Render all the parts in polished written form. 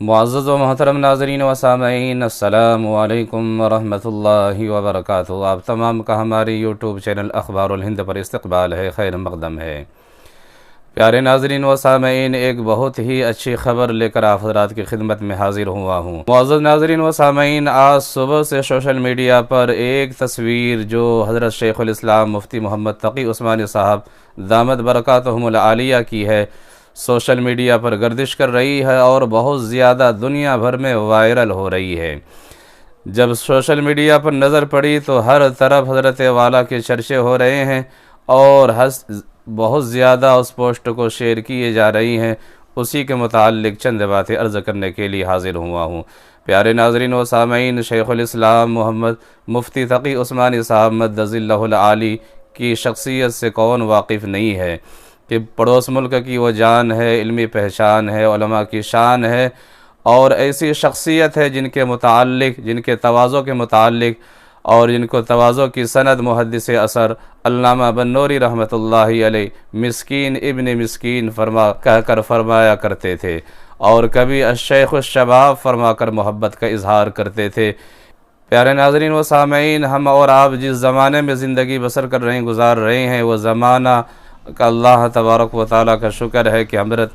मुअज़्ज़ज़ व मोहतरम नाज़रीन व सामईन, अस्सलामु अलैकुम व रहमतुल्लाहि व बरकातुहू। आप तमाम का हमारी यूट्यूब चैनल अखबारुल हिंद पर इस्तक़बाल है, खैर मक़दम है। प्यारे नाज़रीन व सामईन, एक बहुत ही अच्छी ख़बर लेकर आप हज़रात की खिदमत में हाज़िर हुआ हूँ। मुअज़्ज़ज़ नाज़रीन व सामईन, आज सुबह से सोशल मीडिया पर एक तस्वीर जो हज़रत शेख़ुल इस्लाम मुफ्ती मोहम्मद तक़ी उस्मानी साहब दामत बरकातुहुमुल आलिया की है, सोशल मीडिया पर गर्दिश कर रही है और बहुत ज़्यादा दुनिया भर में वायरल हो रही है। जब सोशल मीडिया पर नज़र पड़ी तो हर तरफ हज़रत वाला के चर्चे हो रहे हैं और बहुत ज़्यादा उस पोस्ट को शेयर किए जा रही हैं। उसी के मुताल्लिक़ चंद बातें अर्ज़ करने के लिए हाज़िर हुआ हूँ। प्यारे नाज़रीन व सामईन, शेख़ुल इस्लाम मोहम्मद मुफ्ती तक़ी उस्मानी साहब मद्दज़िल्लहुल आली की शख्सियत से कौन वाकिफ़ नहीं है कि पड़ोस मुल्क की वो जान है, इल्मी पहचान है, उलमा की शान है और ऐसी शख्सियत है जिनके मुताल्लिक़, जिनके तवाज़ो के मुताल्लिक़ और जिनको तवाज़ो की सनद मुहद्दिस असर अल्लामा बन्नूरी रहमतुल्लाहि अलैह मिस्कीन इब्न मिस्कीन कहकर फरमाया करते थे और कभी अश-शेख़ुश शबाब फरमा कर मोहब्बत का इजहार करते थे। प्यारे नाज़रीन व सामईन, हम और आप जिस ज़माने में ज़िंदगी बसर कर रहे हैं, गुज़ार रहे हैं, वह ज़माना का अल्लाह तबारक व तआला का शुक्र है कि हज़रत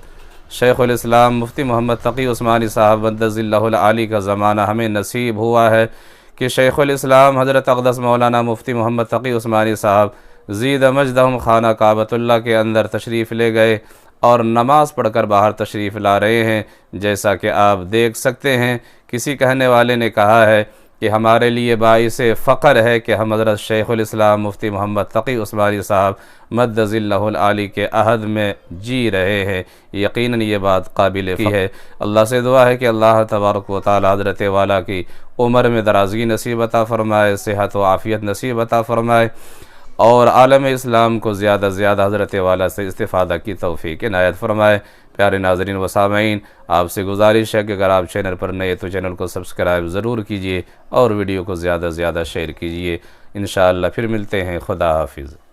शेख़ुल इस्लाम मुफ्ती मोहम्मद तक़ी उस्मानी साहब मद्दज़िल्लहुल आली का ज़माना हमें नसीब हुआ है कि शेख़ुल इस्लाम हज़रत अक़दस मौलाना मुफ्ती मोहम्मद तक़ी उस्मानी साहब ज़ीद मजदहुम खाना काबतुल्लाह के अंदर तशरीफ़ ले गए और नमाज़ पढ़कर बाहर तशरीफ़ ला रहे हैं। जैसा कि आप देख सकते हैं, किसी कहने वाले ने कहा है कि हमारे लिए बाइसे फ़ख्र है कि हम हज़रत शेख़ुल इस्लाम मुफ्ती मोहम्मद तक़ी उस्मानी साहब मद्दज़िल्लहुल आली के अहद में जी रहे हैं। यकीनन ये बात काबिल है। अल्लाह से दुआ है कि अल्लाह तबारक व तआला हज़रत वाला की उम्र में दराज़गी नसीब अता फ़रमाए, सेहत व आफ़ियत नसीब अता फ़रमाए और आलम इस्लाम को ज़्यादा से ज़्यादा हज़रत वाला से इस्तिफ़ादा की तौफ़ीक़ इनायत फ़रमाए। प्यारे नाज़रीन व सामईन, आपसे गुजारिश है कि अगर आप चैनल पर नए तो चैनल को सब्सक्राइब ज़रूर कीजिए और वीडियो को ज़्यादा से ज़्यादा शेयर कीजिए। इंशाअल्लाह फिर मिलते हैं। खुदा हाफिज़।